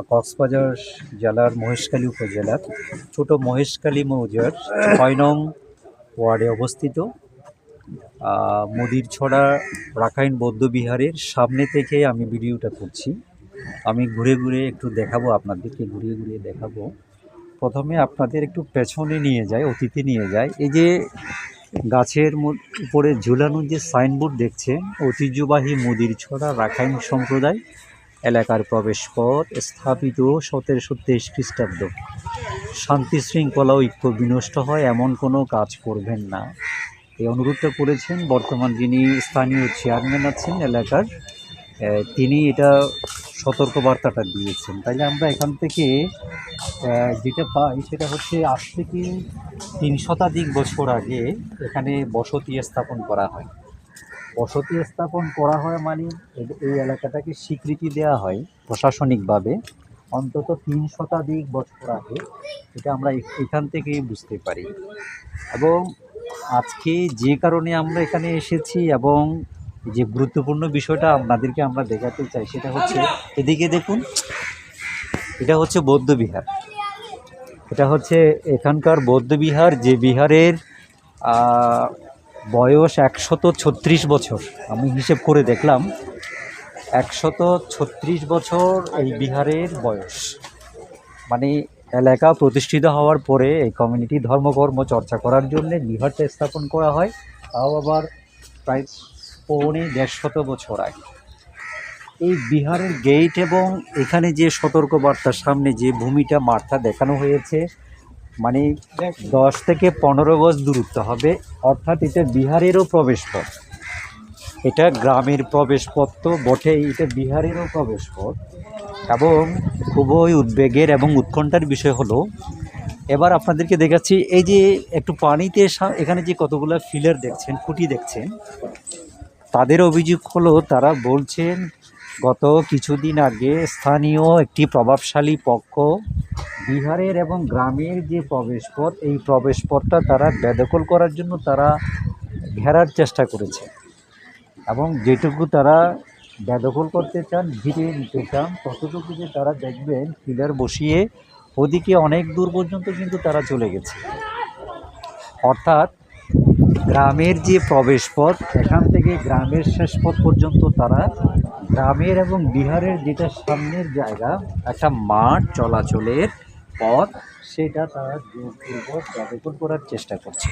কক্সবাজার জেলার মহেশখালী উপজেলার ছোট মহেশখালী মৌজার ৬ নং ওয়ার্ডে অবস্থিত মুদিরছড়া রাখাইন বৌদ্ধবিহারের সামনে থেকে আমি ভিডিওটা করছি। আমি ঘুরে ঘুরে একটু দেখাবো, আপনাদেরকে ঘুরিয়ে ঘুরিয়ে দেখাবো। প্রথমে আপনাদের একটু পেছনে নিয়ে যায়, অতীতে নিয়ে যায়। এই যে গাছের উপরে ঝুলানো যে সাইনবোর্ড দেখছেন, ঐতিহ্যবাহী মুদিরছড়া রাখাইন সম্প্রদায় এলাকার প্রবেশপথ, স্থাপিত 1723 খ্রিস্টাব্দ। শান্তি শৃঙ্খলা ঐক্য বিনষ্ট হয় এমন কোনো কাজ করবেন না, এই অনুরোধটা করেছেন বর্তমান যিনি স্থানীয় চেয়ারম্যান আছেন এলাকার, তিনি এটা সতর্কবার্তাটা দিয়েছেন। তাইলে আমরা এখান থেকে যেটা পাই সেটা হচ্ছে আজ থেকে 3 শতাধিক বছর আগে এখানে বসতি স্থাপন করা হয়। বসতি স্থাপন করা হয় মানে এই এলাকাটাকে স্বীকৃতি দেওয়া হয় প্রশাসনিকভাবে অন্তত 3 শতাধিক বছর আগে। এটা আমরা এখান থেকেই বুঝতে পারি। এবং আজকে যে কারণে আমরা এখানে এসেছি এবং যে গুরুত্বপূর্ণ বিষয়টা আপনাদেরকে আমরা দেখাতে চাই সেটা হচ্ছে, এদিকে দেখুন, এটা হচ্ছে বৌদ্ধবিহার। এটা হচ্ছে এখানকার বৌদ্ধবিহার, যে বিহারের বয়স 136 বছর। আমি হিসেব করে দেখলাম 136 বছর এই বিহারের বয়স। মানে এলাকা প্রতিষ্ঠিত হওয়ার পরে এই কমিউনিটি ধর্মকর্ম চর্চা করার জন্য বিহারটা স্থাপন করা হয়, তাও আবার প্রায় 1.5 বছর আগে। এই বিহারের গেট এবং এখানে যে সতর্কবার্তার সামনে যে ভূমিটা মাঠটা দেখানো হয়েছে, মানে 10 থেকে 15 গজ দূরত্ব হবে, অর্থাৎ এটা বিহারেরও প্রবেশপথ। এটা গ্রামের প্রবেশপথ তো বটেই, এটা বিহারেরও প্রবেশপথ। এবং খুবই উদ্বেগের এবং উৎকণ্ঠার বিষয় হলো, এবার আপনাদেরকে দেখাচ্ছি এই যে একটু পানিতে এখানে যে কতগুলো ফিলার দেখছেন, খুঁটি দেখছেন, তাদের অভিযোগ হলো তারা বলছেন গত কিছুদিন আগে স্থানীয় একটি প্রভাবশালী পক্ষ বিহারের এবং গ্রামের যে প্রবেশপথ, এই প্রবেশপথটা তারা বেদখল করার জন্য তারা ঘেরার চেষ্টা করেছে। এবং যেটুকু তারা বেদখল করতে চান, ঘিরে নিতে চান, ততটুকু যে তারা দেখবেন পিলার বসিয়ে ওদিকে অনেক দূর পর্যন্ত কিন্তু তারা চলে গেছে। অর্থাৎ গ্রামের যে প্রবেশপথ, এখান থেকে গ্রামের শেষ পথ পর্যন্ত তারা গ্রামের এবং বিহারের যেটা সামনের জায়গা, একটা মাঠ চলাচলের পথ, সেটা তারা জোরপূর্বক বেদখল করার চেষ্টা করছে।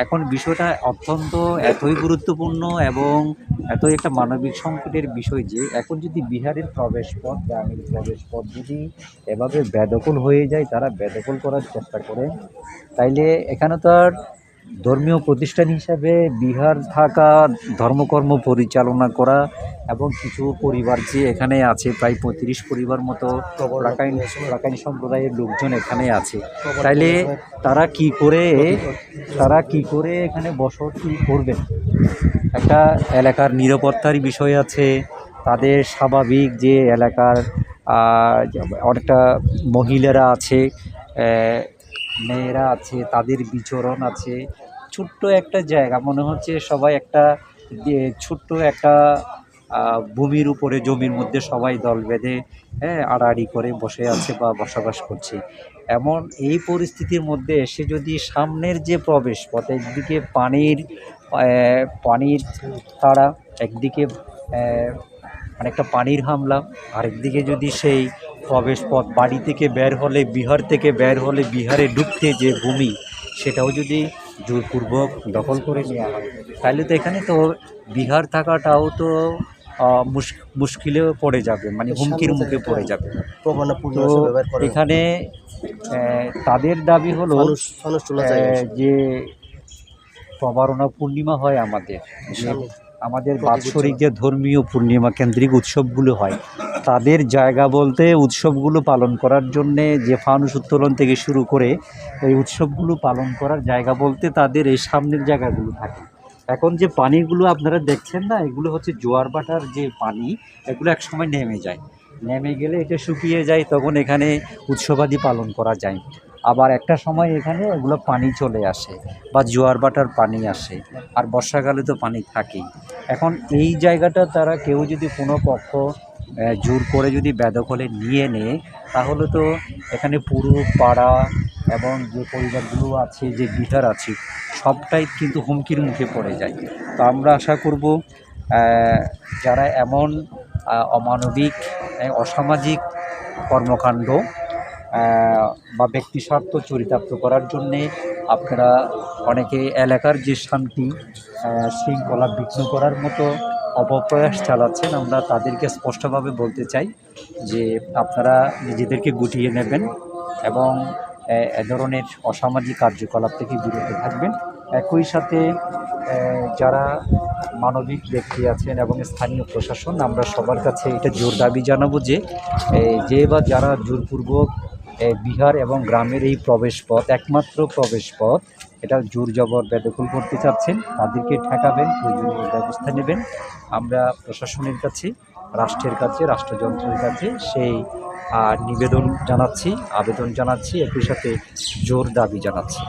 এখন বিষয়টা অত্যন্ত এতই গুরুত্বপূর্ণ এবং এতই একটা মানবিক সংকটের বিষয় যে এখন যদি বিহারের প্রবেশপথ, গ্রামের প্রবেশপথ যদি এভাবে বেদখল হয়ে যায়, তারা বেদখল করার চেষ্টা করে, তাইলে এখানে তো আর ধর্মীয় প্রতিষ্ঠান হিসাবে বিহার থাকা, ধর্মকর্ম পরিচালনা করা এবং কিছু পরিবার যে এখানে আছে, প্রায় 35 পরিবার মতো রাখাইন সম্প্রদায়ের লোকজন এখানে আছে, তাইলে তারা কি করে এখানে বসতি করবেন? একটা এলাকার নিরাপত্তার বিষয় আছে, তাদের স্বাভাবিক যে এলাকার অনেকটা মহিলারা আছে, মেয়েরা আছে, তাদের বিচরণ আছে। ছোট্ট একটা জায়গা, মনে হচ্ছে সবাই একটা ছোট্ট একটা ভূমির উপরে, জমির মধ্যে সবাই দল বেঁধে আড়াআড়ি করে বসে আছে বা বসবাস করছে। এমন এই পরিস্থিতির মধ্যে এসে যদি সামনের যে প্রবেশপথ, একদিকে পানির তাড়া, একদিকে অনেকটা পানির হামলা, আরেকদিকে যদি সেই প্রবেশপথ বাড়ি থেকে বের হলে, বিহার থেকে বের হলে বিহারে ঢুকতে যে ভূমি, সেটাও যদি জোরপূর্বক দখল করে নেওয়া হয়, তাহলে তো এখানে তো বিহার থাকাটাও তো মুশকিলেও পড়ে যাবে, মানে হুমকির মুখে পড়ে যাবে। তো এখানে তাদের দাবি হলো যে প্রবারণা পূর্ণিমা হয় আমাদের বাৎসরিক যে ধর্মীয় পূর্ণিমা কেন্দ্রিক উৎসবগুলো হয়, তাদের জায়গা বলতে উৎসবগুলো পালন করার জন্যে যে ফানুস উত্তোলন থেকে শুরু করে এই উৎসবগুলো পালন করার জায়গা বলতে তাদের এই সামনের জায়গাগুলো থাকে। এখন যে পানিগুলো আপনারা দেখছেন না, এগুলো হচ্ছে জোয়ার ভাটার যে পানি, এগুলো একসময় নেমে যায়, নেমে গেলে এটা শুকিয়ে যায়, তখন এখানে উৎসবাদি পালন করা যায়। আবার একটা সময় এখানে এগুলো পানি চলে আসে বা জোয়ার ভাটার পানি আসে, আর বর্ষাকালে তো পানি থাকেই। এখন এই জায়গাটা তারা কেউ যদি কোনো পক্ষ জোর করে যদি বেদখলে নিয়ে নেয়, তাহলে তো এখানে পুরো পাড়া এবং যে পরিবারগুলো আছে, যে বিহার আছে, সবটাই কিন্তু হুমকির মুখে পড়ে যায়। তো আমরা আশা করব যারা এমন অমানবিক অসামাজিক কর্মকাণ্ড বা ব্যক্তিস্বার্থ চরিতার্থ করার জন্যে আপনারা অনেকে এলাকার যে শান্তি শৃঙ্খলা বিঘ্ন করার মতো অপপ্রয়াস চালাচ্ছেন, আমরা তাদেরকে স্পষ্টভাবে বলতে চাই যে আপনারা নিজেদেরকে গুটিয়ে নেবেন এবং এ ধরনের অসামাজিক কার্যকলাপ থেকে বিরত থাকবেন। একই সাথে যারা মানবিক ব্যক্তি আছেন এবং স্থানীয় প্রশাসন, আমরা সবার কাছে এটা জোর দাবি জানাবো যে বা যারা জোরপূর্বক বিহার এবং গ্রামের এই প্রবেশপথ, একমাত্র প্রবেশপথ, এটা জোর জবর বেদখল করতে চাচ্ছেন, তাদেরকে ঠেকাবেন, প্রয়োজনীয় ব্যবস্থা নেবেন। আমরা প্রশাসনের কাছে, রাষ্ট্রের কাছে, রাষ্ট্রযন্ত্রের কাছে সেই নিবেদন জানাচ্ছি, আবেদন জানাচ্ছি, একই সাথে জোর দাবি জানাচ্ছি।